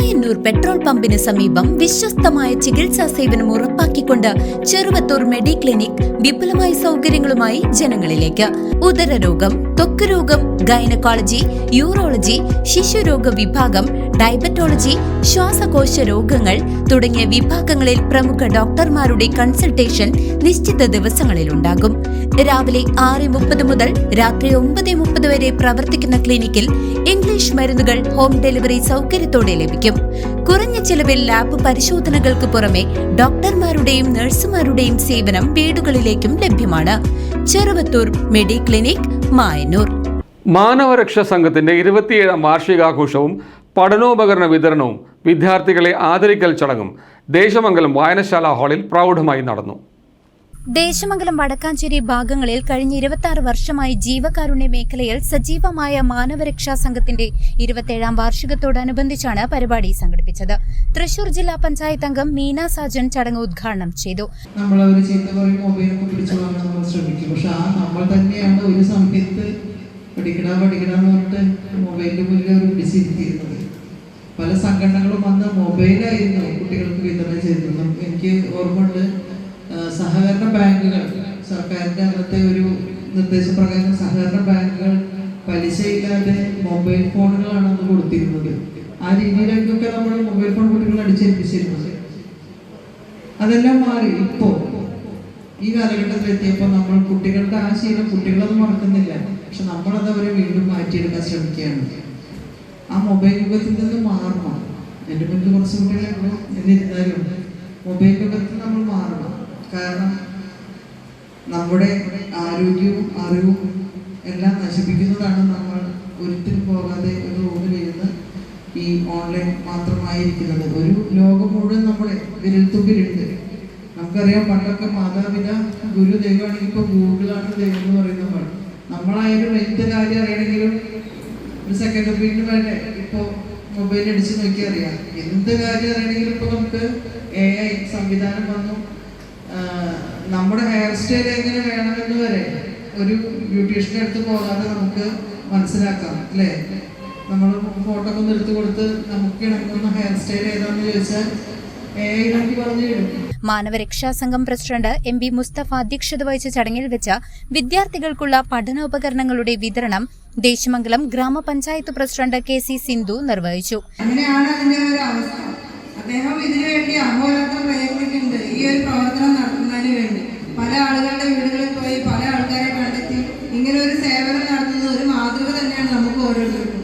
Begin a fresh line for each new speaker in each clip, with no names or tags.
Mayannur petrol പമ്പിന് സമീപം വിശ്വസ്തമായ ചികിത്സാ സേവനം ഉറപ്പാക്കിക്കൊണ്ട് ചെറുവത്തൂർ മെഡിക്ലിനിക് വിപുലമായ സൗകര്യങ്ങളുമായി ജനങ്ങളിലേക്ക്. ഉദരരോഗം, ത്വക്ക് രോഗം, ഗൈനക്കോളജി, യൂറോളജി, ശിശുരോഗ വിഭാഗം, ഡയബറ്റോളജി, ശ്വാസകോശ രോഗങ്ങൾ തുടങ്ങിയ വിഭാഗങ്ങളിൽ പ്രമുഖ ഡോക്ടർമാരുടെ കൺസൾട്ടേഷൻ നിശ്ചിത ദിവസങ്ങളിലുണ്ടാകും. രാവിലെ 6:30 മുതൽ രാത്രി 9:30 വരെ പ്രവർത്തിക്കുന്ന ക്ലിനിക്കിൽ ഇംഗ്ലീഷ് മരുന്നുകൾ ഹോം ഡെലിവറി സൗകര്യത്തോടെ ലഭിക്കും. കുറഞ്ഞ ചെലവിൽ ലാബ് പരിശോധനകൾക്ക് പുറമെ ഡോക്ടർമാരുടെയും നഴ്സുമാരുടെയും സേവനം വീടുകളിലേക്കും ലഭ്യമാണ്. ചെറുവത്തൂർ മെഡിക്ലിനിക്, മായന്നൂർ.
മാനവരക്ഷാ സംഘത്തിന്റെ 27ാം വാർഷികാഘോഷവും പഠനോപകരണ വിതരണവും വിദ്യാർത്ഥികളെ ആദരിക്കൽ ചടങ്ങും ദേശമംഗലം വായനശാല ഹാളിൽ പ്രൗഢമായി നടന്നു.
ദേശമംഗലം വടക്കാഞ്ചേരി ഭാഗങ്ങളിൽ കഴിഞ്ഞ 26 വർഷമായി ജീവകാരുണ്യ മേഖലയിൽ സജീവമായ മാനവരക്ഷാ സംഘത്തിന്റെ 27ാം വാർഷികത്തോടനുബന്ധിച്ചാണ് പരിപാടി സംഘടിപ്പിച്ചത്. തൃശൂർ ജില്ലാ പഞ്ചായത്ത് അംഗം മീന സാജൻ ചടങ്ങ് ഉദ്ഘാടനം ചെയ്തു.
പല സംഘടനകളും വന്ന് മൊബൈലായിരുന്നു കുട്ടികൾക്ക് വിതരണം ചെയ്തിരുന്നത്. എനിക്ക് ഓർമ്മയുണ്ട്, സഹകരണ ബാങ്കുകൾ സർക്കാരിൻ്റെ അന്നത്തെ ഒരു നിർദ്ദേശപ്രകാരം സഹകരണ ബാങ്കുകൾ പലിശയില്ലാതെ മൊബൈൽ ഫോണുകളാണ് അന്ന് കൊടുത്തിരുന്നത്. ആ രീതിയിലേക്കൊക്കെ നമ്മൾ മൊബൈൽ ഫോൺ കുട്ടികൾ അടിച്ചേൽപ്പിച്ചിരുന്നത്. അതെല്ലാം മാറി ഇപ്പോൾ ഈ കാലഘട്ടത്തിലെത്തിയപ്പോൾ നമ്മൾ കുട്ടികളുടെ ആ ശീലം കുട്ടികളത് മറക്കുന്നില്ല. പക്ഷെ നമ്മളത് അവരെ വീണ്ടും മാറ്റിയെടുക്കാൻ ശ്രമിക്കുകയാണ്. ആ മൊബൈൽ യുഗത്തിൽ നിന്ന് മാറണം. എൻ്റെ മുന്നിൽ കുറച്ച് കുട്ടികളുണ്ടോ എന്നിരുന്നാലും മൊബൈൽ യുഗത്തിൽ നമ്മൾ മാറണം. കാരണം നമ്മുടെ ആരോഗ്യവും അറിവും എല്ലാം നശിപ്പിക്കുന്നതാണ് നമ്മൾ ഒരിക്കലും പോകാതെ ഒരു റൂമിലിരുന്ന് ഈ ഓൺലൈൻ മാത്രമായിരിക്കുന്നത്. ഒരു ലോകം മുഴുവൻ നമ്മുടെ വിരൽത്തുമ്പിലുണ്ട്. നമുക്കറിയാം, പണ്ടൊക്കെ മാതാപിതാ ഗുരു ദൈവമാണെങ്കിൽ ഇപ്പോൾ ഗൂഗിളാണ് ദൈവം എന്ന് പറയുന്നത്. നമ്മളായാലും എന്ത് കാര്യം അറിയണമെങ്കിലും ഒരു സെക്കൻഡ് ഒപ്പീനിയൻ വരെ ഇപ്പോൾ മൊബൈൽ അടിച്ച് നോക്കി അറിയാം. എന്ത് കാര്യം അറിയണമെങ്കിലും ഇപ്പോൾ നമുക്ക് AI സംവിധാനം വന്നു. നമ്മുടെ ഹെയർ സ്റ്റൈൽ എങ്ങനെ വേണമെന്ന് വരെ ഒരു ബ്യൂട്ടീഷ്യൻ്റെ അടുത്ത് പോകാതെ നമുക്ക് മനസ്സിലാക്കാം, അല്ലേ? നമ്മൾ ഫോട്ടോ ഒന്ന് എടുത്തു കൊടുത്ത് നമുക്ക് ഇണങ്ങുന്ന ഹെയർ സ്റ്റൈൽ ഏതാണെന്ന് ചോദിച്ചാൽ AI നോക്കി പറഞ്ഞു തരും.
മാനവരക്ഷാ സംഘം പ്രസിഡന്റ് MB മുസ്തഫ അധ്യക്ഷത വഹിച്ച ചടങ്ങിൽ വെച്ച് വിദ്യാർത്ഥികൾക്കുള്ള പഠനോപകരണങ്ങളുടെ വിതരണം ദേശമംഗലം ഗ്രാമപഞ്ചായത്ത് പ്രസിഡന്റ് KC സിന്ധു നിർവഹിച്ചു.
അങ്ങനെയാണ് അതിന്റെ ഒരു അവസ്ഥ. അദ്ദേഹം ഇതിനുവേണ്ടി അഹോരാത്രം പ്രയത്നിക്കുന്നുണ്ട്. ഈ ഒരു പ്രവർത്തനം നടത്തുന്നതിന് വേണ്ടി പല ആളുകളുടെ വീടുകളിൽ പോയി പല ആൾക്കാരെ കണ്ടെത്തി ഇങ്ങനെ ഒരു സേവനം നടത്തുന്നത് ഒരു മാതൃക തന്നെയാണ് നമുക്ക് ഓരോരുത്തർക്കും.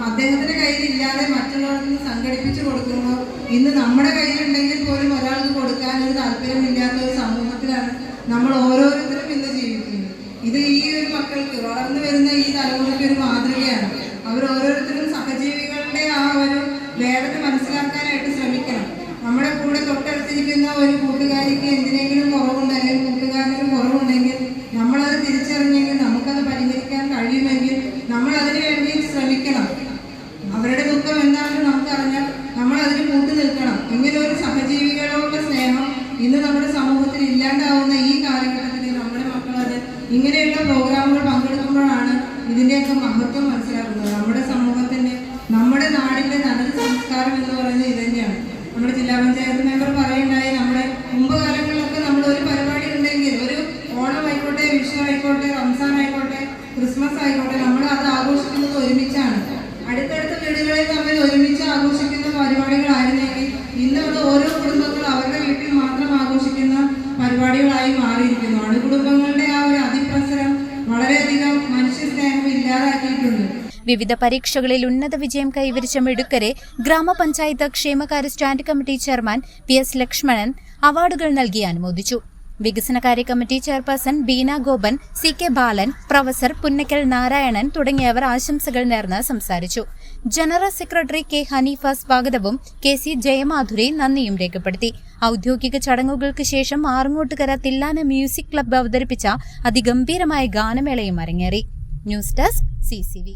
അദ്ദേഹത്തിന്റെ കയ്യിലില്ലാതെ മറ്റുള്ളവർക്ക് സംഘടിപ്പിച്ചു കൊടുക്കുമ്പോൾ ഇന്ന് നമ്മുടെ കയ്യിലുണ്ടെങ്കിൽ പോലും ഒരാൾക്ക് കൊടുക്കാൻ ഒരു താല്പര്യമില്ലാത്ത ഒരു സമൂഹത്തിലാണ് നമ്മൾ ഓരോരുത്തരും ഇന്ന് ജീവിക്കുന്നത്. ഇത് ഈ ഒരു മക്കൾക്ക് വളർന്നു വരുന്ന ഈ തലമുറയ്ക്ക് ഒരു മാതൃകയാണ്. അവർ ഓരോരുത്തരും സഹജീവികളുടെ ആ ഒരു വേദന മനസ്സിലാക്കാനായിട്ട് ശ്രമിക്കണം. നമ്മുടെ കൂടെ തൊട്ടടുത്തിരിക്കുന്ന ഒരു കൂട്ടുകാരിക്ക് എന്തിനെങ്കിലും കുറവുണ്ടെങ്കിൽ കൂട്ടുകാരനും കുറവുണ്ടെങ്കിൽ നമ്മളത് തിരിച്ചറിഞ്ഞെങ്കിൽ നമുക്കത് പരിഹരിക്കാൻ കഴിയുമെങ്കിൽ നമ്മൾ അതിനു വേണ്ടി ശ്രമിക്കണം. അവരുടെ ദുഃഖം എന്താണെന്ന് നമുക്കറിഞ്ഞാൽ നമ്മൾ അതിന് കൂട്ടു നിൽക്കണം. ഇങ്ങനെ ഒരു സഹജീവികളോടുള്ള സ്നേഹം ഇന്ന് നമ്മുടെ സമൂഹത്തിൽ ഇല്ലാണ്ടാവുന്ന ഈ കാലഘട്ടത്തിൽ നമ്മുടെ മക്കളത് ഇങ്ങനെയുള്ള പ്രോഗ്രാമുകൾ പങ്കെടുക്കുമ്പോഴാണ് ഇതിൻ്റെയൊക്കെ മഹത്വം മനസ്സിലാക്കുന്നത്. നമ്മുടെ സമൂഹത്തിൻ്റെ നമ്മുടെ നാടിൻ്റെ നല്ലൊരു സംസ്കാരം എന്ന് പറയുന്നത് ഇത് തന്നെയാണ്. നമ്മുടെ ജില്ലാ പഞ്ചായത്ത് മെമ്പർ പറയുണ്ടായി, നമ്മുടെ മുമ്പ് കാലങ്ങളിലൊക്കെ നമ്മൾ ഒരു പരിപാടി ഉണ്ടെങ്കിൽ ഒരു ഓണം ആയിക്കോട്ടെ, വിഷു ആയിക്കോട്ടെ, റംസാൻ ആയിക്കോട്ടെ, ക്രിസ്മസ് ആയിക്കോട്ടെ, നമ്മൾ അത് ആഘോഷിക്കുന്നത് ഒരുമിച്ചാണ്. അടുത്തടുത്ത വീടുകളിൽ തമ്മിൽ ഒരുമിച്ച് ആഘോഷിക്കുന്ന പരിപാടികളായിരുന്നെങ്കിൽ ഇന്ന് അത് ഓരോ കുടുംബങ്ങൾ അവരുടെ വീട്ടിൽ മാത്രം ആഘോഷിക്കുന്ന പരിപാടികളായി മാറിയിരിക്കുന്നു. അണുകുടുംബങ്ങളുടെ ആ ഒരു അതിപ്രസരം വളരെയധികം മനുഷ്യ സ്നേഹം ഇല്ലാതാക്കിയിട്ടുണ്ട്.
വിവിധ പരീക്ഷകളിൽ ഉന്നത വിജയം കൈവരിച്ച മിടുക്കരെ ഗ്രാമപഞ്ചായത്ത് ക്ഷേമകാര്യ stand committee chairman PS Lakshmanan അവാർഡുകൾ നൽകി അനുമോദിച്ചു. വികസനകാര്യ committee chairperson Beena Gopan, CK Balan, professor Punnakkal Narayanan തുടങ്ങിയവർ ആശംസകൾ നേർന്ന് സംസാരിച്ചു. ജനറൽ സെക്രട്ടറി K ഹനീഫ സ്വാഗതവും KC ജയമാധുരി നന്ദിയും രേഖപ്പെടുത്തി. ഔദ്യോഗിക ചടങ്ങുകൾക്ക് ശേഷം ആറങ്ങോട്ടുകര തില്ലാന മ്യൂസിക് ക്ലബ്ബ് അവതരിപ്പിച്ച അതിഗംഭീരമായ ഗാനമേളയും അരങ്ങേറി. News desk CCV.